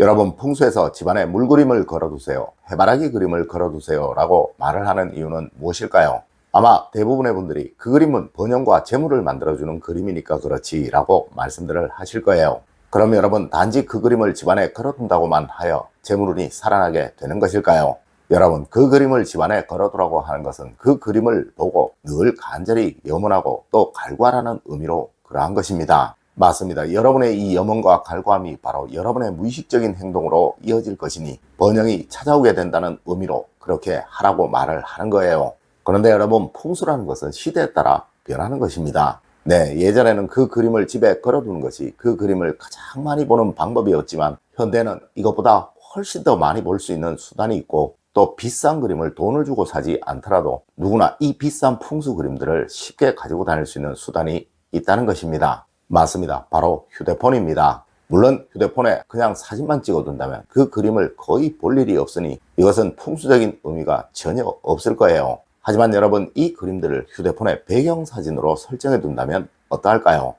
여러분, 풍수에서 집안에 물그림을 걸어두세요, 해바라기 그림을 걸어두세요 라고 말을 하는 이유는 무엇일까요? 아마 대부분의 분들이 그 그림은 번영과 재물을 만들어주는 그림이니까 그렇지 라고 말씀들을 하실 거예요. 그럼 여러분, 단지 그 그림을 집안에 걸어둔다고만 하여 재물운이 살아나게 되는 것일까요? 여러분, 그 그림을 집안에 걸어두라고 하는 것은 그 그림을 보고 늘 간절히 염원하고 또 갈구하라는 의미로 그러한 것입니다. 맞습니다. 여러분의 이 염원과 갈구함이 바로 여러분의 무의식적인 행동으로 이어질 것이니 번영이 찾아오게 된다는 의미로 그렇게 하라고 말을 하는 거예요. 그런데 여러분, 풍수라는 것은 시대에 따라 변하는 것입니다. 네, 예전에는 그 그림을 집에 걸어두는 것이 그 그림을 가장 많이 보는 방법이었지만 현대는 이것보다 훨씬 더 많이 볼 수 있는 수단이 있고 또 비싼 그림을 돈을 주고 사지 않더라도 누구나 이 비싼 풍수 그림들을 쉽게 가지고 다닐 수 있는 수단이 있다는 것입니다. 맞습니다. 바로 휴대폰입니다. 물론 휴대폰에 그냥 사진만 찍어둔다면 그 그림을 거의 볼 일이 없으니 이것은 풍수적인 의미가 전혀 없을 거예요. 하지만 여러분, 이 그림들을 휴대폰의 배경사진으로 설정해 둔다면 어떠할까요?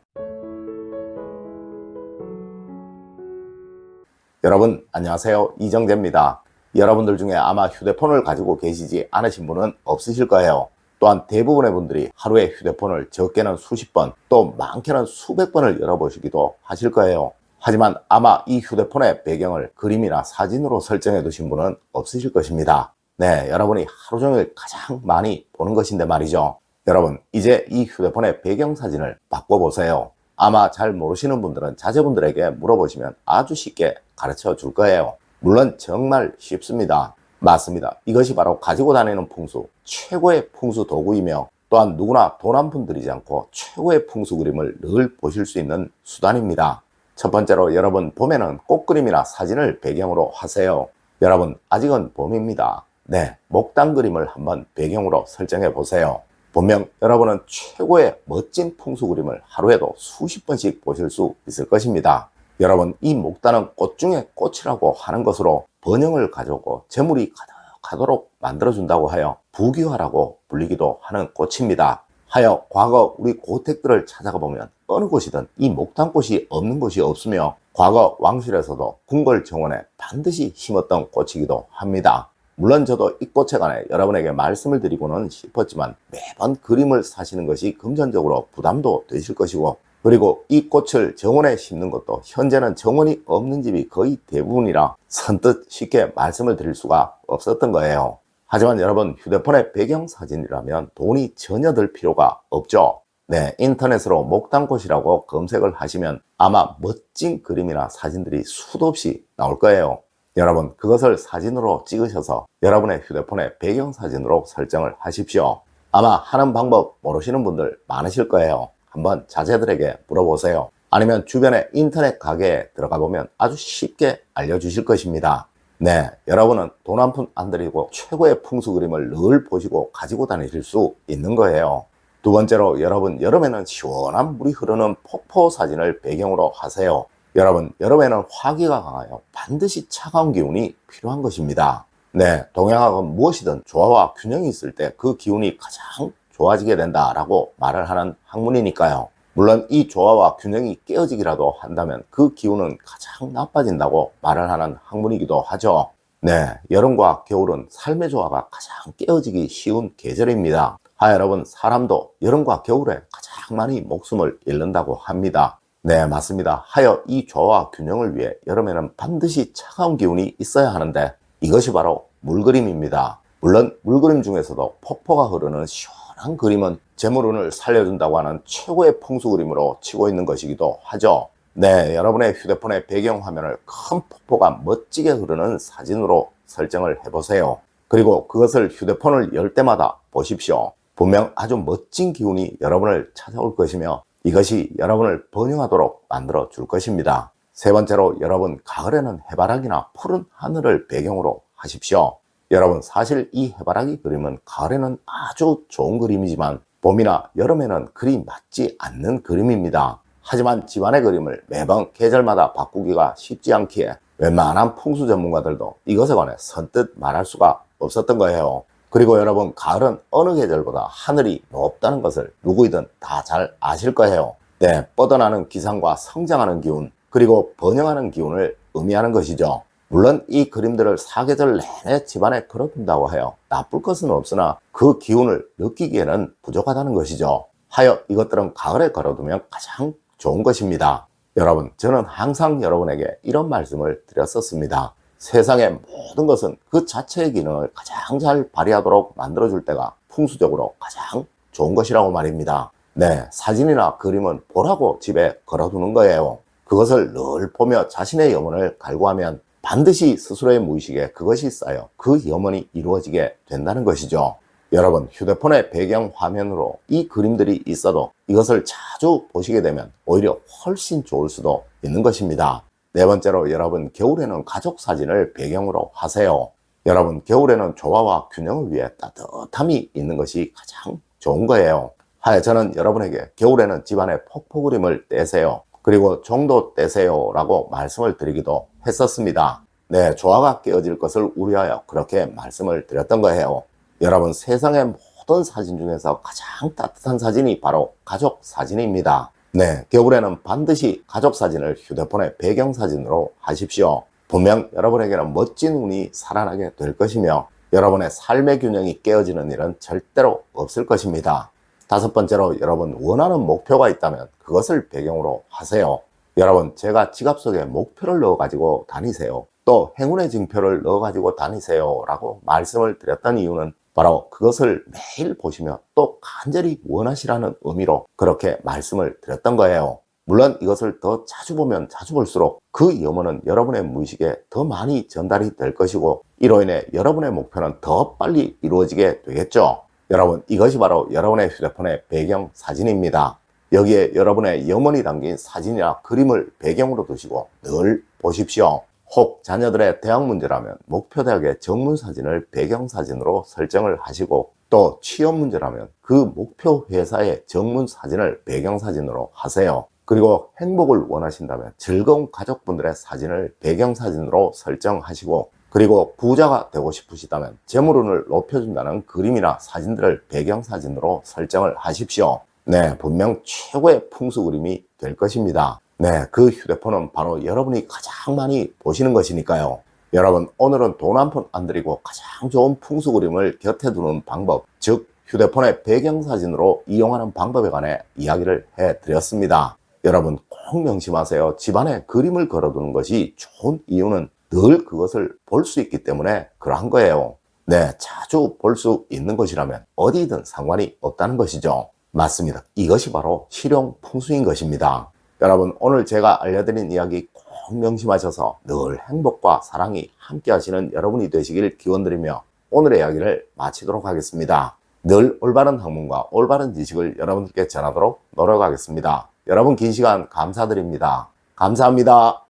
여러분 안녕하세요, 이정재입니다. 여러분들 중에 아마 휴대폰을 가지고 계시지 않으신 분은 없으실 거예요. 또한 대부분의 분들이 하루에 휴대폰을 적게는 수십 번, 또 많게는 수백 번을 열어보시기도 하실 거예요. 하지만 아마 이 휴대폰의 배경을 그림이나 사진으로 설정해 두신 분은 없으실 것입니다. 네, 여러분이 하루 종일 가장 많이 보는 것인데 말이죠. 여러분, 이제 이 휴대폰의 배경사진을 바꿔보세요. 아마 잘 모르시는 분들은 자제분들에게 물어보시면 아주 쉽게 가르쳐 줄 거예요. 물론 정말 쉽습니다. 맞습니다. 이것이 바로 가지고 다니는 풍수, 최고의 풍수 도구이며 또한 누구나 돈 한 푼 들이지 않고 최고의 풍수 그림을 늘 보실 수 있는 수단입니다. 첫 번째로 여러분, 봄에는 꽃그림이나 사진을 배경으로 하세요. 여러분, 아직은 봄입니다. 네, 목당 그림을 한번 배경으로 설정해 보세요. 분명 여러분은 최고의 멋진 풍수 그림을 하루에도 수십 번씩 보실 수 있을 것입니다. 여러분, 이 목단은 꽃 중에 꽃이라고 하는 것으로 번영을 가져오고 재물이 가득하도록 만들어준다고 하여 부귀화라고 불리기도 하는 꽃입니다. 하여 과거 우리 고택들을 찾아가 보면 어느 곳이든 이 목단꽃이 없는 곳이 없으며 과거 왕실에서도 궁궐 정원에 반드시 심었던 꽃이기도 합니다. 물론 저도 이 꽃에 관해 여러분에게 말씀을 드리고는 싶었지만 매번 그림을 사시는 것이 금전적으로 부담도 되실 것이고, 그리고 이 꽃을 정원에 심는 것도 현재는 정원이 없는 집이 거의 대부분이라 선뜻 쉽게 말씀을 드릴 수가 없었던 거예요. 하지만 여러분, 휴대폰의 배경사진이라면 돈이 전혀 들 필요가 없죠. 네, 인터넷으로 목단꽃이라고 검색을 하시면 아마 멋진 그림이나 사진들이 수도 없이 나올 거예요. 여러분, 그것을 사진으로 찍으셔서 여러분의 휴대폰의 배경사진으로 설정을 하십시오. 아마 하는 방법 모르시는 분들 많으실 거예요. 한번 자제들에게 물어보세요. 아니면 주변의 인터넷 가게에 들어가 보면 아주 쉽게 알려주실 것입니다. 네, 여러분은 돈 한 푼 안 들이고 최고의 풍수 그림을 늘 보시고 가지고 다니실 수 있는 거예요. 두 번째로 여러분, 여름에는 시원한 물이 흐르는 폭포 사진을 배경으로 하세요. 여러분, 여름에는 화기가 강하여 반드시 차가운 기운이 필요한 것입니다. 네, 동양학은 무엇이든 조화와 균형이 있을 때 그 기운이 가장 좋아지게 된다라고 말을 하는 학문이니까요. 물론 이 조화와 균형이 깨어지기라도 한다면 그 기운은 가장 나빠진다고 말을 하는 학문이기도 하죠. 네, 여름과 겨울은 삶의 조화가 가장 깨어지기 쉬운 계절입니다. 여러분, 사람도 여름과 겨울에 가장 많이 목숨을 잃는다고 합니다. 네, 맞습니다. 하여 이 조화와 균형을 위해 여름에는 반드시 차가운 기운이 있어야 하는데 이것이 바로 물그림입니다. 물론 물그림 중에서도 폭포가 흐르는 시원한 그림은 재물운을 살려준다고 하는 최고의 풍수 그림으로 치고 있는 것이기도 하죠. 네, 여러분의 휴대폰의 배경화면을 큰 폭포가 멋지게 흐르는 사진으로 설정을 해보세요. 그리고 그것을 휴대폰을 열 때마다 보십시오. 분명 아주 멋진 기운이 여러분을 찾아올 것이며 이것이 여러분을 번영하도록 만들어 줄 것입니다. 세 번째로 여러분, 가을에는 해바라기나 푸른 하늘을 배경으로 하십시오. 여러분, 사실 이 해바라기 그림은 가을에는 아주 좋은 그림이지만 봄이나 여름에는 그리 맞지 않는 그림입니다. 하지만 집안의 그림을 매번 계절마다 바꾸기가 쉽지 않기에 웬만한 풍수 전문가들도 이것에 관해 선뜻 말할 수가 없었던 거예요. 그리고 여러분, 가을은 어느 계절보다 하늘이 높다는 것을 누구이든 다 잘 아실 거예요. 네, 뻗어나는 기상과 성장하는 기운, 그리고 번영하는 기운을 의미하는 것이죠. 물론 이 그림들을 사계절 내내 집안에 걸어둔다고 해요. 나쁠 것은 없으나 그 기운을 느끼기에는 부족하다는 것이죠. 하여 이것들은 가을에 걸어두면 가장 좋은 것입니다. 여러분, 저는 항상 여러분에게 이런 말씀을 드렸었습니다. 세상의 모든 것은 그 자체의 기능을 가장 잘 발휘하도록 만들어줄 때가 풍수적으로 가장 좋은 것이라고 말입니다. 네, 사진이나 그림은 보라고 집에 걸어두는 거예요. 그것을 늘 보며 자신의 염원을 갈구하면 반드시 스스로의 무의식에 그것이 쌓여 그 염원이 이루어지게 된다는 것이죠. 여러분, 휴대폰의 배경 화면으로 이 그림들이 있어도 이것을 자주 보시게 되면 오히려 훨씬 좋을 수도 있는 것입니다. 네 번째로, 여러분, 겨울에는 가족 사진을 배경으로 하세요. 여러분, 겨울에는 조화와 균형을 위해 따뜻함이 있는 것이 가장 좋은 거예요. 하여 저는 여러분에게 겨울에는 집안에 폭포 그림을 떼세요. 그리고 종도 떼세요 라고 말씀을 드리기도 했었습니다. 네, 조화가 깨어질 것을 우려하여 그렇게 말씀을 드렸던 거예요. 여러분, 세상의 모든 사진 중에서 가장 따뜻한 사진이 바로 가족 사진입니다. 네, 겨울에는 반드시 가족 사진을 휴대폰의 배경사진으로 하십시오. 분명 여러분에게는 멋진 운이 살아나게 될 것이며 여러분의 삶의 균형이 깨어지는 일은 절대로 없을 것입니다. 다섯 번째로, 여러분, 원하는 목표가 있다면 그것을 배경으로 하세요. 여러분, 제가 지갑 속에 목표를 넣어가지고 다니세요, 또 행운의 징표를 넣어가지고 다니세요 라고 말씀을 드렸던 이유는 바로 그것을 매일 보시며 또 간절히 원하시라는 의미로 그렇게 말씀을 드렸던 거예요. 물론 이것을 더 자주 보면 자주 볼수록 그 염원은 여러분의 무의식에 더 많이 전달이 될 것이고 이로 인해 여러분의 목표는 더 빨리 이루어지게 되겠죠. 여러분, 이것이 바로 여러분의 휴대폰의 배경 사진입니다. 여기에 여러분의 염원이 담긴 사진이나 그림을 배경으로 두시고 늘 보십시오. 혹 자녀들의 대학 문제라면 목표 대학의 정문 사진을 배경 사진으로 설정을 하시고 또 취업 문제라면 그 목표 회사의 정문 사진을 배경 사진으로 하세요. 그리고 행복을 원하신다면 즐거운 가족분들의 사진을 배경 사진으로 설정하시고 그리고 부자가 되고 싶으시다면 재물운을 높여준다는 그림이나 사진들을 배경 사진으로 설정을 하십시오. 네, 분명 최고의 풍수 그림이 될 것입니다. 네, 그 휴대폰은 바로 여러분이 가장 많이 보시는 것이니까요. 여러분, 오늘은 돈 한 푼 안 들이고 가장 좋은 풍수 그림을 곁에 두는 방법, 즉 휴대폰의 배경사진으로 이용하는 방법에 관해 이야기를 해드렸습니다. 여러분, 꼭 명심하세요. 집안에 그림을 걸어두는 것이 좋은 이유는 늘 그것을 볼 수 있기 때문에 그러한 거예요. 네, 자주 볼 수 있는 것이라면 어디든 상관이 없다는 것이죠. 맞습니다. 이것이 바로 실용 풍수인 것입니다. 여러분, 오늘 제가 알려드린 이야기 꼭 명심하셔서 늘 행복과 사랑이 함께 하시는 여러분이 되시길 기원드리며 오늘의 이야기를 마치도록 하겠습니다. 늘 올바른 학문과 올바른 지식을 여러분들께 전하도록 노력하겠습니다. 여러분, 긴 시간 감사드립니다. 감사합니다.